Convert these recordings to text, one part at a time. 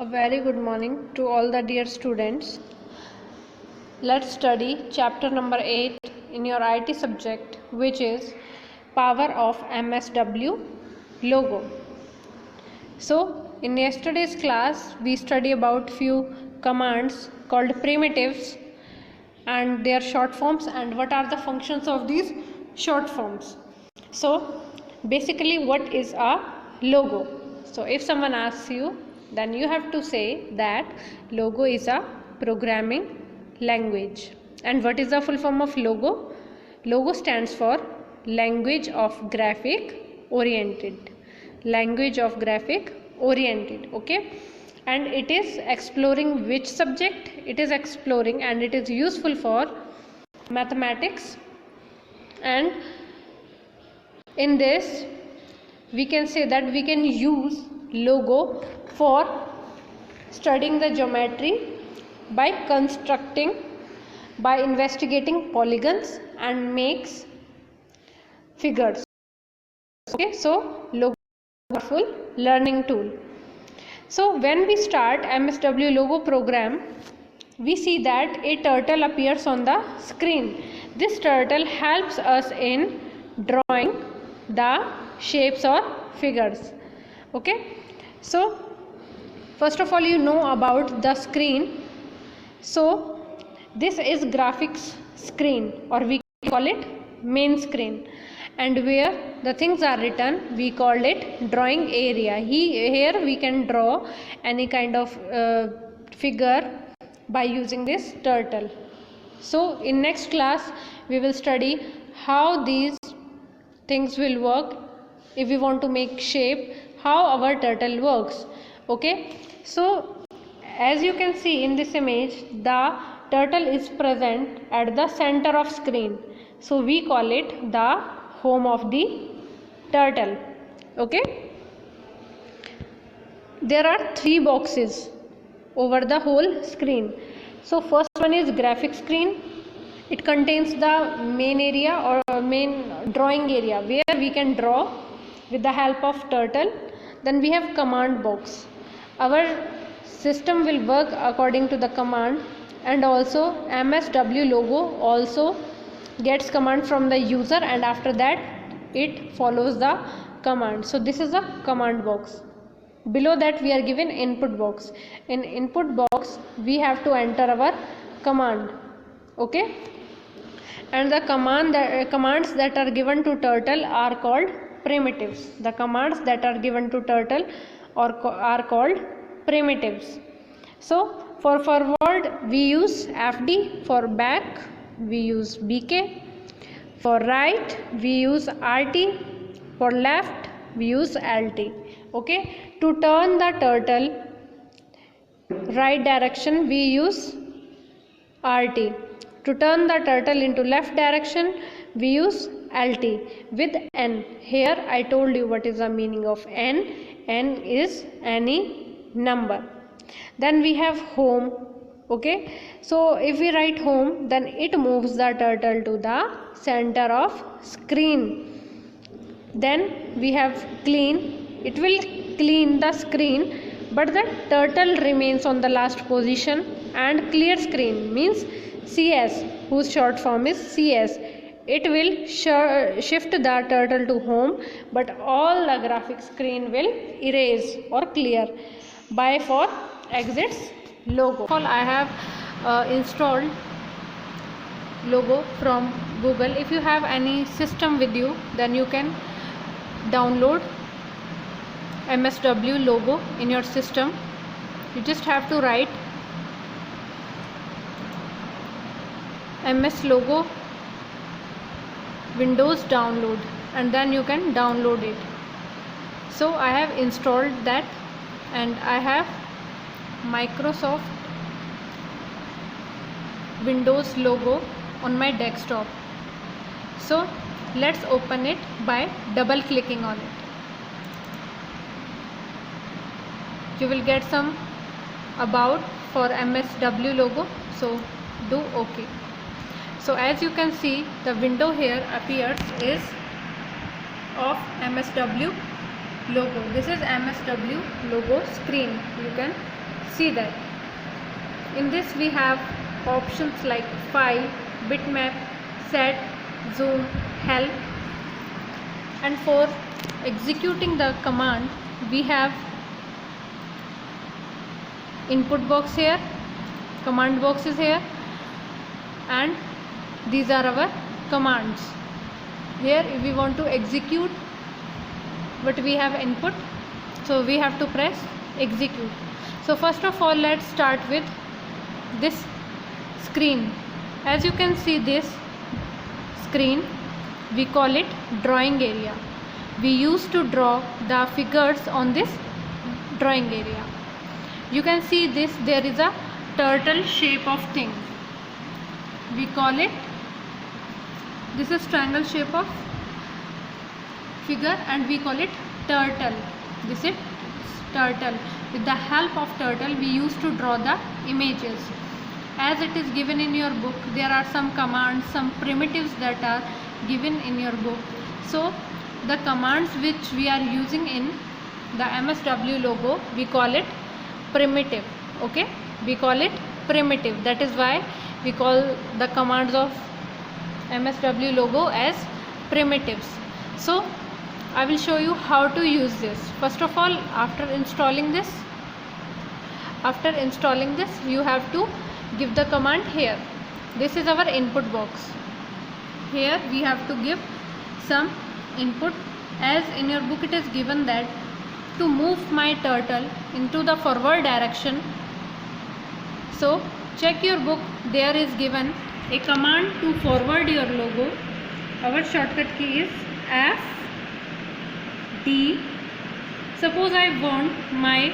A very good morning to all the dear students. Let's study chapter number 8 in your IT subject, which is Power of MSW Logo. So, in yesterday's class, we study about few commands called primitives and their short forms and what are the functions of these short forms. So, basically, what is a logo? So, if someone asks you, then you have to say that logo is a programming language. And what is the full form of logo? Logo stands for language of graphic oriented. Language of graphic oriented. Okay. And it is exploring which subject? It is exploring and it is useful for mathematics, and in this we can say that we can use logo for studying the geometry by constructing, by investigating polygons and makes figures. Okay, so logo is a powerful learning tool. So when we start MSW logo program, we see that a turtle appears on the screen. This turtle helps us in drawing the shapes or figures. Okay, so first of all, you know about the screen. So this is graphics screen, or we call it main screen, and where the things are written we call it drawing area. Here we can draw any kind of figure by using this turtle. So in next class we will study how these things will work. If we want to make shape, how our turtle works. Okay, so as you can see in this image, the turtle is present at the center of screen, so we call it the home of the turtle. Okay, there are three boxes over the whole screen. So first one is graphic screen. It contains the main area or main drawing area where we can draw with the help of turtle. Then we have command box. Our system will work according to the command, and also MSW logo also gets command from the user, and after that it follows the command. So this is the command box. Below that we are given input box. In input box we have to enter our command. Okay, and the commands that are given to turtle are called primitives. The commands that are given to turtle are called primitives. So for forward we use FD, for back we use BK, for right we use RT, for left we use LT. Okay, to turn the turtle right direction we use RT. To turn the turtle into left direction we use LT with N. Here I told you what is the meaning of N. N is any number. Then we have home. Okay, so if we write home, then it moves the turtle to the center of screen. Then we have clean. It will clean the screen, but the turtle remains on the last position. And clear screen means CS, whose short form is CS. It will shift the turtle to home, but all the graphic screen will erase or clear. By for exits logo. I have installed logo from Google. If you have any system with you, then you can download MSW logo in your system. You just have to write MS logo Windows download, and then you can download it. So I have installed that, and I have Microsoft Windows logo on my desktop. So let's open it by double clicking on it. You will get some about for MSW logo, so do OK. So as you can see, the window here appears is of MSW logo. This is MSW logo screen. You can See that in this we have options like file, bitmap, set, zoom, help, and for executing the command we have input box here, command box is here, and these are our commands. Here if we want to execute, but we have input, so we have to press execute. So first of all, let's start with this screen. As you can see, this screen, we call it drawing area. We used to draw the figures on this drawing area. You can see this, there is a turtle shape of thing. We call it, this is triangle shape of figure and we call it turtle. This is turtle. With the help of turtle we used to draw the images. As it is given in your book, there are some commands, some primitives that are given in your book. So the commands which we are using in the MSW logo, we call it primitive. Okay, we call it primitive. That is why we call the commands of MSW logo as primitives. So I will show you how to use this. First of all, after installing this, you have to give the command here. This is our input box. Here we have to give some input. As in your book it is given that to move my turtle into the forward direction. So check your book, there is given a command to forward your logo. Our shortcut key is F D. Suppose I want my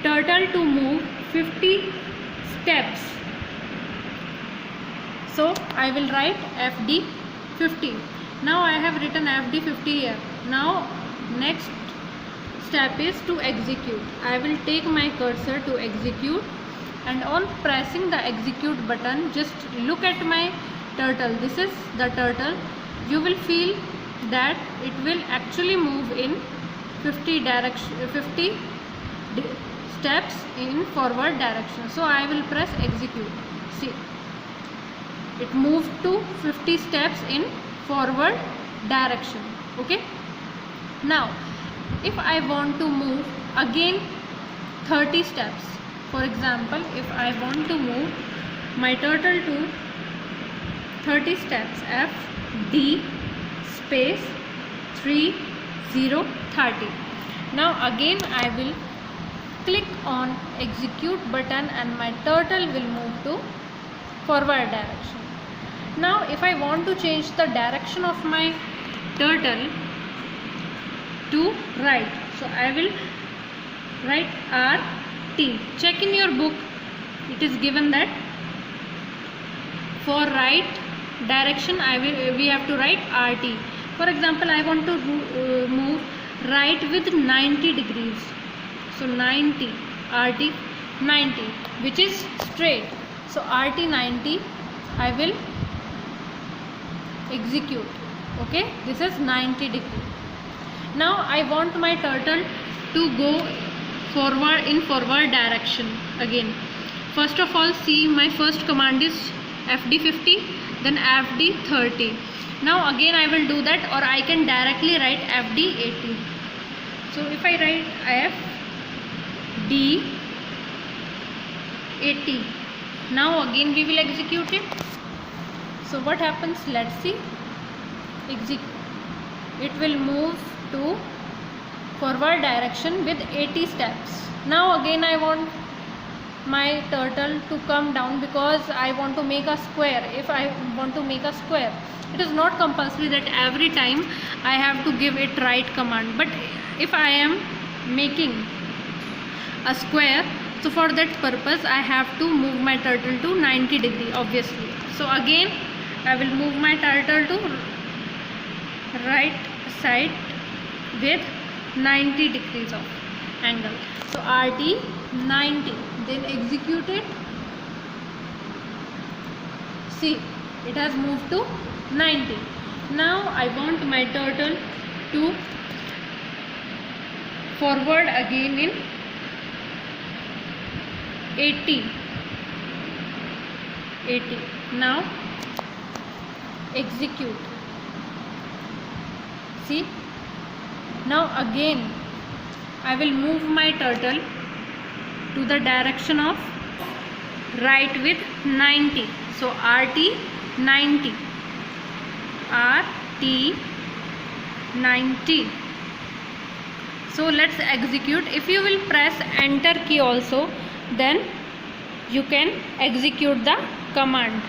turtle to move 50 steps, so I will write FD 50. Now I have written FD 50 here. Now next step is to execute. I will take my cursor to execute, and on pressing the execute button, just look at my turtle. This is the turtle. You will feel that it will actually move in 50 steps in forward direction. So I will press execute. See, it moved to 50 steps in forward direction. Okay, now if I want to move again 30 steps, for example, if I want to move my turtle to 30 steps, F D space 30 30. Now again I will click on execute button and my turtle will move to forward direction. Now if I want to change the direction of my turtle to right, so I will write RT. Check in your book, it is given that for right direction we have to write RT. For example, I want to move right with 90 degrees, so 90 RT 90, which is straight, so RT 90 I will execute. Okay, this is 90 degree. Now I want my turtle to go forward in forward direction again. First of all, see, my first command is FD 50, then FD 30. Now again I will do that, or I can directly write FD 80. So if I write FD 80, now again we will execute it. So what happens, let's see. Execute. It will move to forward direction with 80 steps. Now again I want my turtle to come down because I want to make a square. If I want to make a square, it is not compulsory that every time I have to give it right command, but if I am making a square, so for that purpose I have to move my turtle to 90 degree obviously. So again I will move my turtle to right side with 90 degrees of angle, so RT 90, then execute it. See, it has moved to 90. Now I want my turtle to forward again in 80. Now execute. See, now again I will move my turtle to the direction of right with 90. So RT 90, RT 90. So let's execute. If you will press enter key also, then you can execute the command.